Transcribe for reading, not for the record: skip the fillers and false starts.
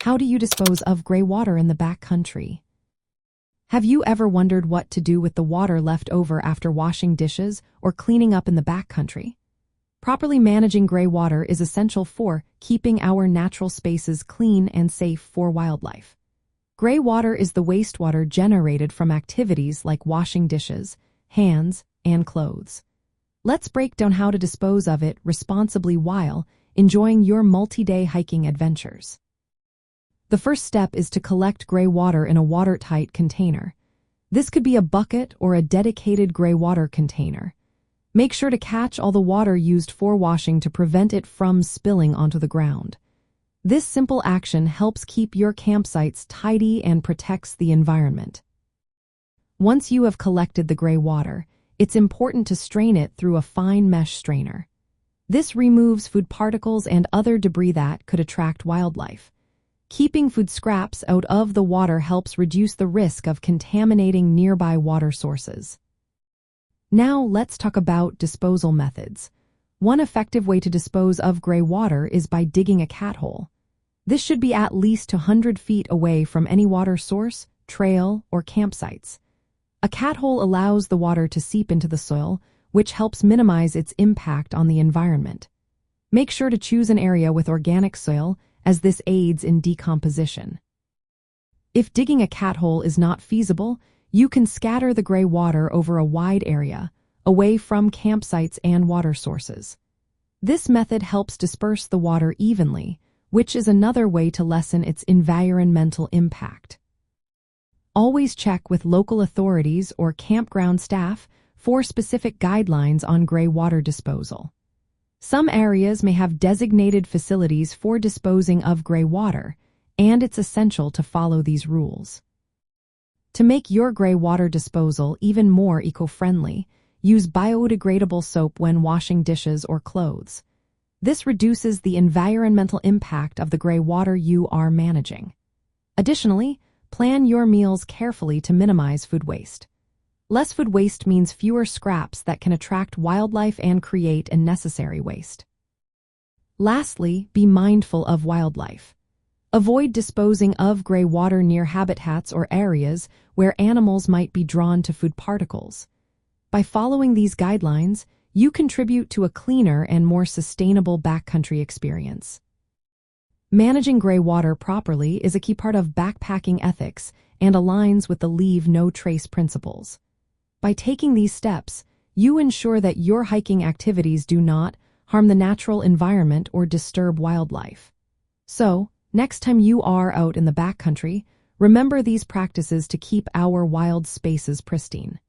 How do you dispose of gray water in the backcountry? Have you ever wondered what to do with the water left over after washing dishes or cleaning up in the backcountry? Properly managing gray water is essential for keeping our natural spaces clean and safe for wildlife. Gray water is the wastewater generated from activities like washing dishes, hands, and clothes. Let's break down how to dispose of it responsibly while enjoying your multi-day hiking adventures. The first step is to collect gray water in a watertight container. This could be a bucket or a dedicated gray water container. Make sure to catch all the water used for washing to prevent it from spilling onto the ground. This simple action helps keep your campsites tidy and protects the environment. Once you have collected the gray water, it's important to strain it through a fine mesh strainer. This removes food particles and other debris that could attract wildlife. Keeping food scraps out of the water helps reduce the risk of contaminating nearby water sources. Now let's talk about disposal methods. One effective way to dispose of gray water is by digging a cathole. This should be at least 200 feet away from any water source, trail, or campsites. A cathole allows the water to seep into the soil, which helps minimize its impact on the environment. Make sure to choose an area with organic soil, as this aids in decomposition. If digging a cathole is not feasible, you can scatter the gray water over a wide area, away from campsites and water sources. This method helps disperse the water evenly, which is another way to lessen its environmental impact. Always check with local authorities or campground staff for specific guidelines on gray water disposal. Some areas may have designated facilities for disposing of gray water, and it's essential to follow these rules. To make your gray water disposal even more eco-friendly, use biodegradable soap when washing dishes or clothes. This reduces the environmental impact of the gray water you are managing. Additionally, plan your meals carefully to minimize food waste. Less food waste means fewer scraps that can attract wildlife and create unnecessary waste. Lastly, be mindful of wildlife. Avoid disposing of gray water near habitats or areas where animals might be drawn to food particles. By following these guidelines, you contribute to a cleaner and more sustainable backcountry experience. Managing gray water properly is a key part of backpacking ethics and aligns with the leave no trace principles. By taking these steps, you ensure that your hiking activities do not harm the natural environment or disturb wildlife. So, next time you are out in the backcountry, remember these practices to keep our wild spaces pristine.